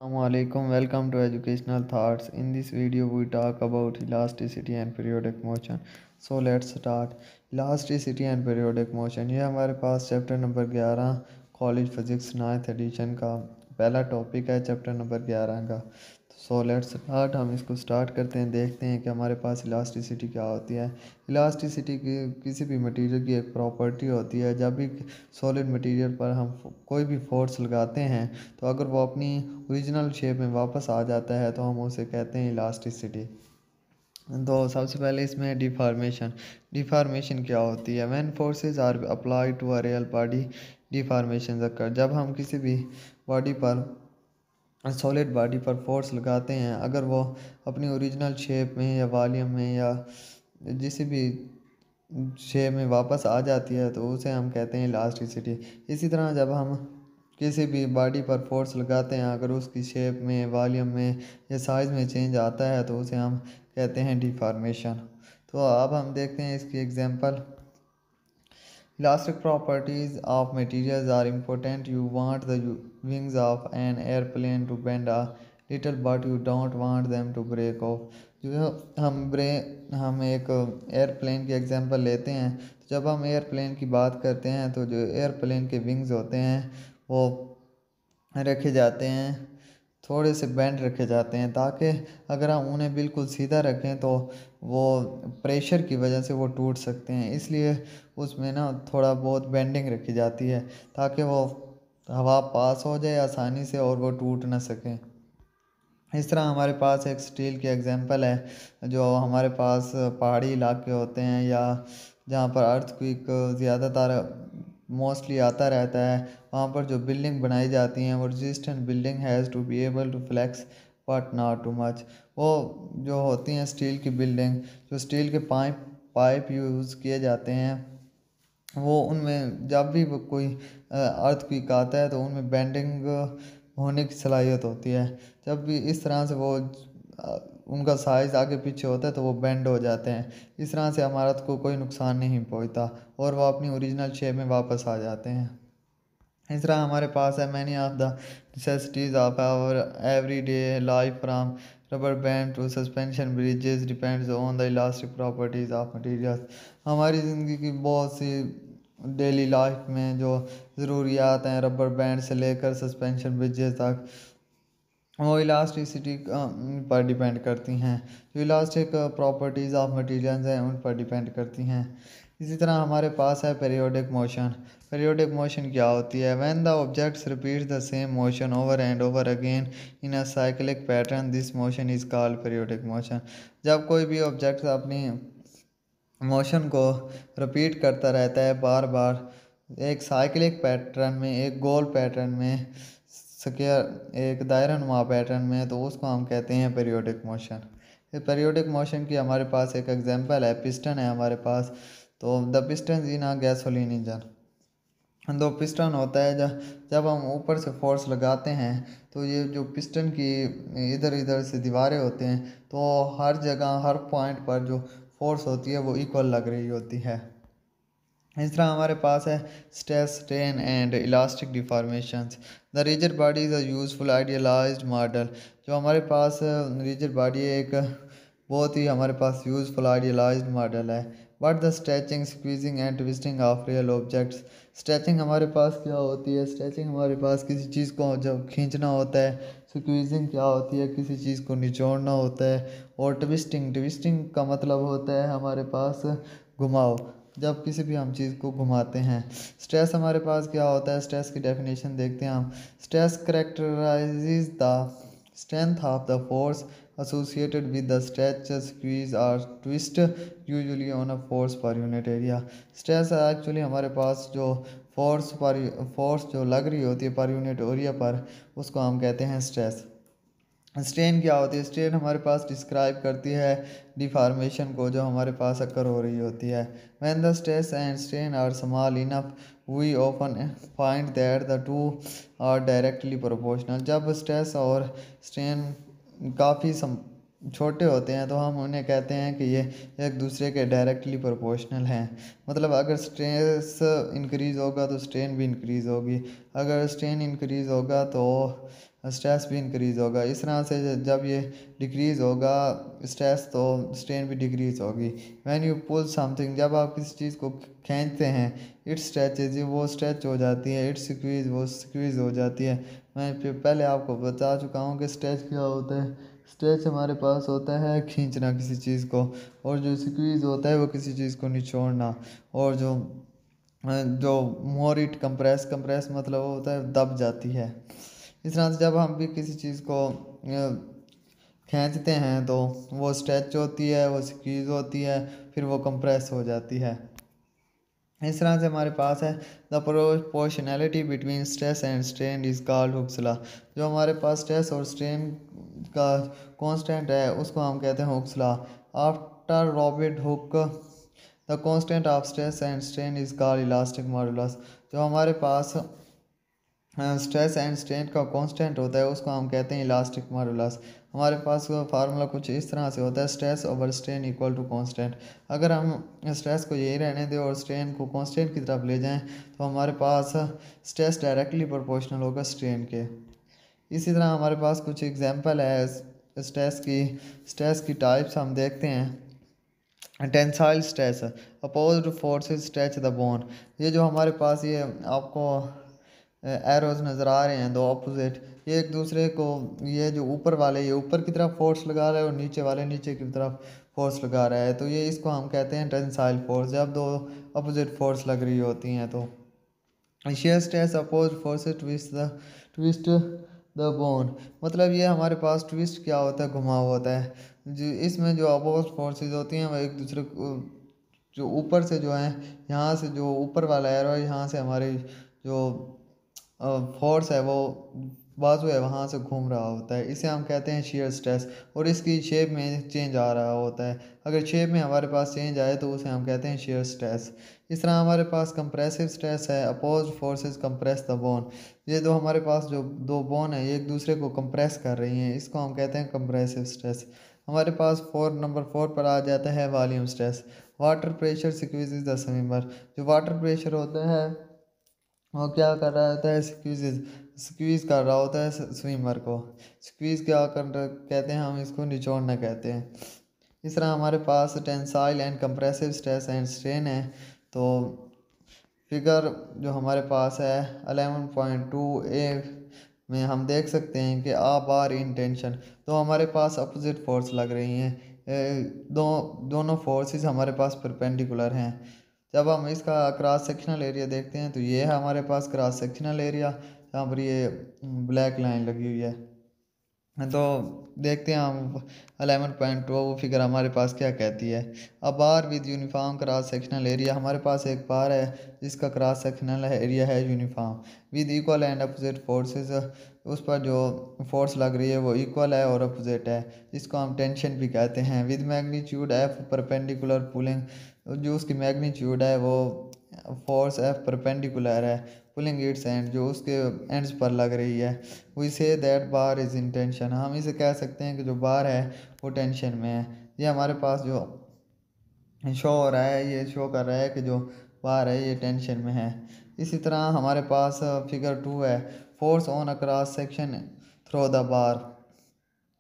Assalamualaikum. Welcome to Educational Thoughts. In this video, we talk about elasticity and periodic motion. So let's start. Elasticity and periodic motion. ये हमारे पास chapter number 11 college physics 9th edition का पहला topic है, chapter number 11 का। So let's start. हम इसको start करते हैं, देखते हैं कि हमारे पास इलास्टिसिटी क्या होती है। इलास्टिसिटी की किसी भी मटेरियल की एक प्रॉपर्टी होती है। जब भी सॉलिड मटेरियल पर हम कोई भी फोर्स लगाते हैं तो अगर वो अपनी ओरिजिनल शेप में वापस आ जाता है तो हम उसे कहते हैं इलास्टिसिटी। तो सबसे पहले इसमें डिफॉर्मेशन। डिफॉर्मेशन क्या होती है? When forces are applied to a real body deformation occur. जब हम किसी भी बॉडी पर सॉलिड बॉडी पर फोर्स लगाते हैं, अगर वो अपनी ओरिजिनल शेप में या वॉल्यूम में या किसी भी शेप में वापस आ जाती है तो उसे हम कहते हैं इलास्टिसिटी। इसी तरह जब हम किसी भी बॉडी पर फोर्स लगाते हैं, अगर उसकी शेप में, वॉल्यूम में या साइज़ में चेंज आता है तो उसे हम कहते हैं डिफॉर्मेशन। तो अब हम देखते हैं इसकी example. Elastic properties of materials are important. You want the wings of an airplane to bend a little, but you don't want them to break off. जो हम एक एयरप्लेन की एग्जांपल लेते हैं, तो जब हम एयरप्लेन की बात करते हैं तो जो एयरप्लेन के विंग्स होते हैं वो रखे जाते हैं, थोड़े से बेंड रखे जाते हैं, ताकि अगर हम उन्हें बिल्कुल सीधा रखें तो वो प्रेशर की वजह से वो टूट सकते हैं। इसलिए उसमें ना थोड़ा बहुत बेंडिंग रखी जाती है ताकि वो हवा पास हो जाए आसानी से और वो टूट ना सकें। इस तरह हमारे पास एक स्टील की एग्जांपल है। जो हमारे पास पहाड़ी इलाके होते हैं या जहाँ पर अर्थक्वेक ज़्यादातर मोस्टली आता रहता है, वहाँ पर जो बिल्डिंग बनाई जाती हैं वो resistant building has to be able to flex but not too much. वो जो होती हैं स्टील की बिल्डिंग, जो स्टील के पाइप पाइप यूज़ किए जाते हैं, वो उनमें जब भी वो कोई अर्थक्वेक आता है तो उनमें बेंडिंग होने की सलाहियत होती है। जब भी इस तरह से वो उनका साइज़ आगे पीछे होता है तो वो बेंड हो जाते हैं। इस तरह से इमारत को कोई नुकसान नहीं पहुंचता और वो अपनी ओरिजिनल शेप में वापस आ जाते हैं। इस तरह हमारे पास है many of the necessities of our every day life from rubber band to suspension bridges depends on the elastic properties of materials. हमारी ज़िंदगी की बहुत सी डेली लाइफ में जो ज़रूरियात हैं, रबर बैंड से लेकर सस्पेंशन ब्रिजेस तक, वो इलास्टिसिटी पर डिपेंड करती हैं। जो इलास्टिक प्रॉपर्टीज़ ऑफ मटेरियल्स हैं उन पर डिपेंड करती हैं। इसी तरह हमारे पास है पीरियोडिक मोशन। पीरियोडिक मोशन क्या होती है? When the objects repeat the same motion over and over again in a cyclic pattern this motion is called periodic motion. जब कोई भी ऑब्जेक्ट अपनी मोशन को रिपीट करता रहता है बार बार एक साइक्लिक पैटर्न में, एक गोल पैटर्न में, स्क्वायर एक दायरानुमा पैटर्न में, तो उसको हम कहते हैं पीरियोडिक मोशन। पीरियोडिक मोशन की हमारे पास एक एग्जांपल है, पिस्टन है हमारे पास। तो the piston in a gasoline engine. दो पिस्टन होता है, जब हम ऊपर से फोर्स लगाते हैं तो ये जो पिस्टन की इधर इधर से दीवारें होते हैं, तो हर जगह हर पॉइंट पर जो फोर्स होती है वो इक्वल लग रही होती है। इस तरह हमारे पास है stress, strain and elastic deformations. The rigid body is a useful idealised model. जो हमारे पास रिजिड बॉडी एक बहुत ही हमारे पास यूजफुल आइडियलाइज्ड मॉडल है। But the stretching, squeezing and twisting of real objects. Stretching हमारे पास क्या होती है? स्ट्रेचिंग हमारे पास किसी चीज़ को जब खींचना होता है। स्क्वीजिंग क्या होती है? किसी चीज़ को निचोड़ना होता है। और ट्विस्टिंग, ट्विस्टिंग का मतलब होता है हमारे पास घुमाव, जब किसी भी हम चीज़ को घुमाते हैं। स्ट्रेस हमारे पास क्या होता है? स्ट्रेस की डेफिनेशन देखते हैं हम। Stress characterizes the strength of the force associated with the stretch, squeeze or twist usually on a force per unit area। Stress actually हमारे पास जो फोर्स जो लग रही होती है पर यूनिट एरिया पर, उसको हम कहते हैं स्ट्रेस। स्ट्रेन क्या होती है? स्ट्रेन हमारे पास डिस्क्राइब करती है डिफॉर्मेशन को जो हमारे पास अकर हो रही होती है। When the stress and strain are small enough we often find that the two are directly proportional. जब स्ट्रेस और स्ट्रेन काफ़ी छोटे होते हैं तो हम उन्हें कहते हैं कि ये एक दूसरे के डायरेक्टली प्रोपोर्शनल हैं। मतलब अगर स्ट्रेस इंक्रीज़ होगा तो स्ट्रेन भी इंक्रीज़ होगी, अगर स्ट्रेन इंक्रीज़ होगा तो स्ट्रेस भी इंक्रीज़ होगा। इस तरह से जब ये डिक्रीज़ होगा स्ट्रेस, तो स्ट्रेन भी डिक्रीज़ होगी। व्हेन यू पुल समथिंग, जब आप किसी चीज़ को खींचते हैं, इट स्ट्रेचेज, वो स्ट्रेच हो जाती है। इट स्क्वीज़, वो स्क्वीज़ हो जाती है। मैं पहले आपको बता चुका हूँ कि स्ट्रेच क्या होता है। स्ट्रेच हमारे पास होता है खींचना किसी चीज़ को, और जो स्क्वीज़ होता है वो किसी चीज़ को निचोड़ना। और जो मोर इट कंप्रेस, कंप्रेस मतलब वो होता है दब जाती है। इस तरह से जब हम भी किसी चीज़ को खींचते हैं तो वो स्ट्रेच होती है, वो स्क्वीज़ होती है, फिर वो कंप्रेस हो जाती है। इस तरह से हमारे पास है the proportionality between stress and strain is called Hooke's law. जो हमारे पास स्ट्रेस और स्ट्रेन का कांस्टेंट है उसको हम कहते हैं Hooke's law. After Robert Hooke the constant of stress and strain is called elastic modulus. जो हमारे पास स्ट्रेस एंड स्ट्रेन का कांस्टेंट होता है उसको हम कहते हैं इलास्टिक मॉडुलस। हमारे पास फार्मूला कुछ इस तरह से होता है, stress over strain equal to constant. अगर हम स्ट्रेस को यही रहने दें और स्ट्रेन को कांस्टेंट की तरफ ले जाएं तो हमारे पास स्ट्रेस डायरेक्टली प्रोपोर्शनल होगा स्ट्रेन के। इसी तरह हमारे पास कुछ एग्जांपल है स्ट्रेस की टाइप्स हम देखते हैं। Tensile stress, opposed forces stretch the bone. ये जो हमारे पास ये आपको एरोज नज़र आ रहे हैं दो अपोजिट, ये एक दूसरे को, ये जो ऊपर वाले ये ऊपर की तरफ फोर्स लगा रहा है और नीचे वाले नीचे की तरफ फोर्स लगा रहा है, तो ये इसको हम कहते हैं टेंसाइल फोर्स। जब दो अपोजिट फोर्स लग रही होती हैं तो shear stress oppose forces twist the bone. मतलब ये हमारे पास ट्विस्ट क्या होता है, घुमाव होता है। जो इसमें जो अपोज फोर्सेस होती हैं वो एक दूसरे को, जो ऊपर से जो है, यहाँ से जो ऊपर वाला एरो है यहाँ से हमारी जो फोर्स है वो बाजू है वहाँ से घूम रहा होता है, इसे हम कहते हैं शेयर स्ट्रेस। और इसकी शेप में चेंज आ रहा होता है, अगर शेप में हमारे पास चेंज आए तो उसे हम कहते हैं शेयर स्ट्रेस। इस तरह हमारे पास कंप्रेसिव स्ट्रेस है, oppose forces compress the bone. ये जो हमारे पास जो दो बोन है ये एक दूसरे को कंप्रेस कर रही हैं, इसको हम कहते हैं कंप्रेसिव स्ट्रेस। हमारे पास नंबर 4 पर आ जाता है volume stress. Water pressure squeezes the swimmer. जो वाटर प्रेशर होता है वो क्या कर रहा होता है, स्क्वीज़ कर रहा होता है स्विमर को। स्क्वीज़ क्या कर रहा कहते हैं हम इसको, निचोड़ना कहते हैं। इस तरह हमारे पास tensile and compressive stress and strain है। तो फिगर जो हमारे पास है 11.2 ए में हम देख सकते हैं कि आ बार इन टेंशन, तो हमारे पास अपोजिट फोर्स लग रही हैं। दोनों फोर्सेस हमारे पास परपेंडिकुलर हैं। जब हम इसका क्रॉस सेक्शनल एरिया देखते हैं तो ये है हमारे पास क्रॉस सेक्शनल एरिया, जहाँ पर ये ब्लैक लाइन लगी हुई है। तो देखते हैं हम 11.2 वो फिगर हमारे पास क्या कहती है। A bar with uniform cross sectional area, हमारे पास एक बार है जिसका क्रॉस सेक्शनल एरिया है uniform, with equal and opposite forces. उस पर जो फोर्स लग रही है वो इक्वल है और अपोजिट है, इसको हम टेंशन भी कहते हैं। With magnitude F perpendicular pulling, जो उसकी मैग्नीट्यूड है वो फोर्स एफ परपेंडिकुलर है, पुलिंग इट्स एंड, जो उसके एंड्स पर लग रही है। We see that bar is in tension, हम इसे कह सकते हैं कि जो बार है वो टेंशन में है। ये हमारे पास जो शो हो रहा है ये शो कर रहा है कि जो बार है ये टेंशन में है। इसी तरह हमारे पास फिगर 2 है, force on a cross section through the bar.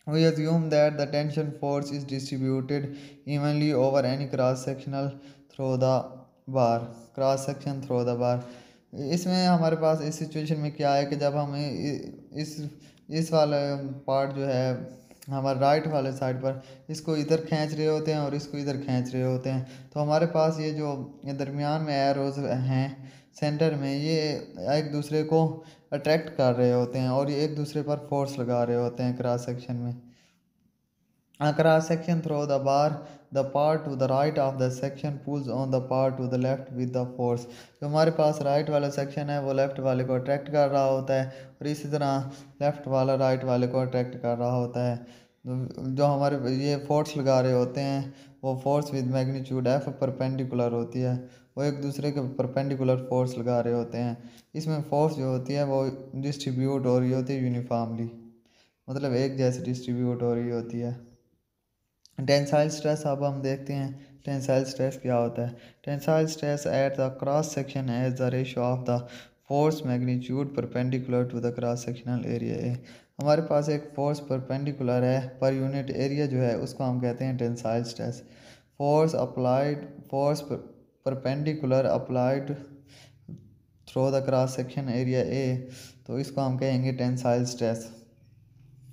We assume that the tension force is distributed evenly over any cross sectional through the bar, cross section through the bar। इसमें हमारे पास इस situation में क्या है कि जब हम इस वाला पार्ट जो है हमारे राइट वाले साइड पर इसको इधर खींच रहे होते हैं और इसको इधर खींच रहे होते हैं, तो हमारे पास ये जो दरमियान में एरोज हैं सेंटर में, ये एक दूसरे को अट्रैक्ट कर रहे होते हैं और ये एक दूसरे पर फोर्स लगा रहे होते हैं क्रॉस सेक्शन में। Across section through the bar, the part to the right of the section pulls on the part to the left with the force। जो हमारे पास राइट वाला सेक्शन है वो लेफ्ट वाले को अट्रैक्ट कर रहा होता है और इसी तरह लेफ्ट वाला राइट वाले को अट्रैक्ट कर रहा होता है। जो हमारे ये फोर्स लगा रहे होते हैं वो force with magnitude F perpendicular होती है, वो एक दूसरे के परपेंडिकुलर फोर्स लगा रहे होते हैं। इसमें फोर्स जो होती है वो डिस्ट्रीब्यूट हो रही होती है यूनिफॉर्मली, मतलब एक जैसे डिस्ट्रीब्यूट हो रही होती है। टेंसाइल स्ट्रेस अब हम देखते हैं टेंसाइल स्ट्रेस क्या होता है। Tensile stress at the cross section as the ratio of the force magnitude perpendicular to the cross sectional area A. हमारे पास एक फोर्स परपेंडिकुलर है पर यूनिट एरिया जो है उसको हम कहते हैं tensile stress. Force perpendicular applied through the cross section area A, तो इसको हम कहेंगे टेंसाइल स्ट्रेस।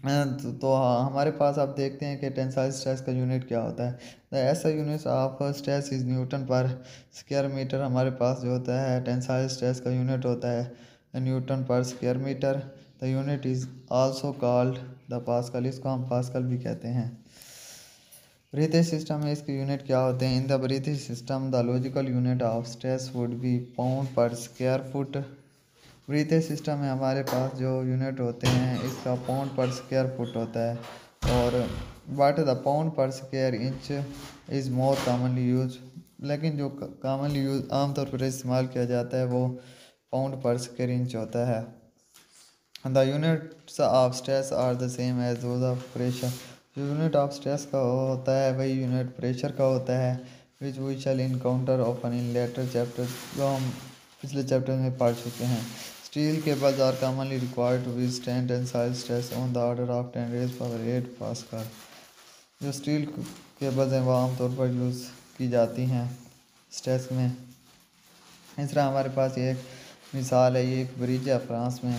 हमारे पास आप देखते हैं कि टेंसाइल स्ट्रेस का यूनिट क्या होता है। द ऐसा unit of stress is Newton पर स्क्वायर मीटर। हमारे पास जो होता है टेंसाइल स्ट्रेस का यूनिट होता है न्यूटन पर square metre. The unit is also called the pascal, इसको हम पास्कल भी कहते हैं। ब्रीथिंग सिस्टम में इसके यूनिट क्या होते हैं। In the breathing system the logical unit of stress would be pound पर स्क्वायर फुट। ब्रीथिंग सिस्टम में हमारे पास जो यूनिट होते हैं इसका पाउंड पर स्क्वायर फुट होता है। और बट द पाउंड पर square inch is more commonly use, लेकिन जो कॉमनली यूज आमतौर पर इस्तेमाल किया जाता है वो पाउंड पर स्क्वायर इंच होता है। The units of stress are the same as those of pressure. जो यूनिट ऑफ स्ट्रेस का होता है वही यूनिट प्रेशर का होता है। Which we shall encounter open in later chapter, जो हम पिछले चैप्टर में पढ़ चुके हैं। Steel cables are commonly required to withstand tensile stress on the order of 10⁻⁸ pascal. जो स्टील केबल्स हैं वो आमतौर पर यूज़ की जाती हैं स्ट्रेस में। इस तरह हमारे पास ये एक मिसाल है, ये एक ब्रिज है फ्रांस में,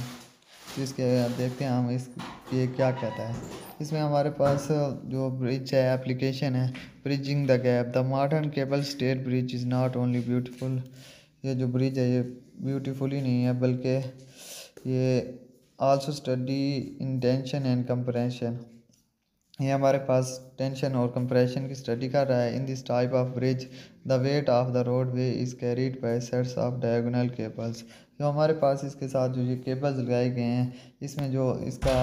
जिसके देखते हैं हम इस ये क्या कहता है। इसमें हमारे पास जो ब्रिज है एप्लीकेशन है bridging the gap. The modern cable stayed bridge is not only beautiful. ये जो ब्रिज है ये ब्यूटीफुल ही नहीं है बल्कि ये also study in tension and compression. ये हमारे पास टेंशन और कंप्रेशन की स्टडी कर रहा है। In this type of bridge the weight of the road way is carried bye sets of diagonal cables. जो हमारे पास इसके साथ जो ये केबल्स लगाए गए हैं इसमें जो इसका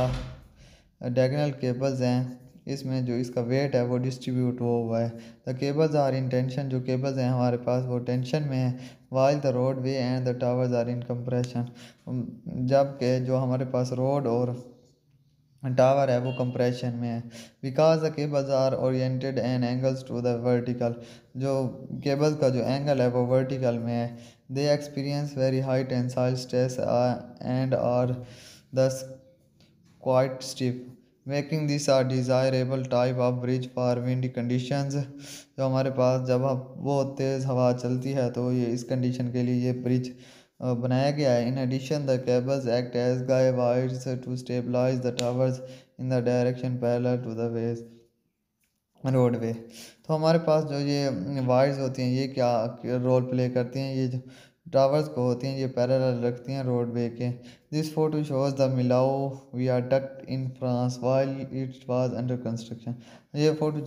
डायगोनल केबल्स हैं इसमें जो इसका वेट है वो डिस्ट्रीब्यूट हुआ है। The cables are in tension, जो केबल्स हैं हमारे पास वो टेंशन में है। While the roadway and the towers are in compression, जबकि जो हमारे पास रोड और टावर है वो कंप्रेशन में है। Because the cables are oriented and angles to the vertical, जो केबल्स का जो एंगल है वो वर्टिकल में है। They experience very high tensile stress and are thus quite stiff, making this are desirable type of bridge for windy conditions. जो हमारे पास जब बहुत तेज़ हवा चलती है तो ये इस कंडीशन के लिए ये ब्रिज बनाया गया है। In addition the cables act as guide wires to stabilise the towers in the direction parallel to the ways roadway. तो हमारे पास जो ये वायर्स होती हैं ये क्या रोल प्ले करती हैं, ये जो टावर्स को होती हैं ये पैरेलल रखती हैं रोडवे के। This photo shows the Millau viaduct in France while it was under construction. ये फ़ोटो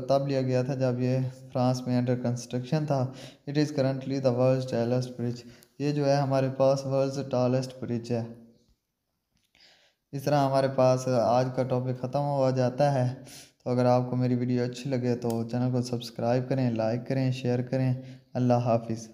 तब लिया गया था जब ये फ्रांस में अंडर कंस्ट्रक्शन था। It is currently the world's tallest bridge. ये जो है हमारे पास वर्ल्ड्स टॉलेस्ट ब्रिज है। इस तरह हमारे पास आज का टॉपिक ख़त्म हो जाता है। तो अगर आपको मेरी वीडियो अच्छी लगे तो चैनल को सब्सक्राइब करें, लाइक करें, शेयर करें। अल्लाह हाफिज़।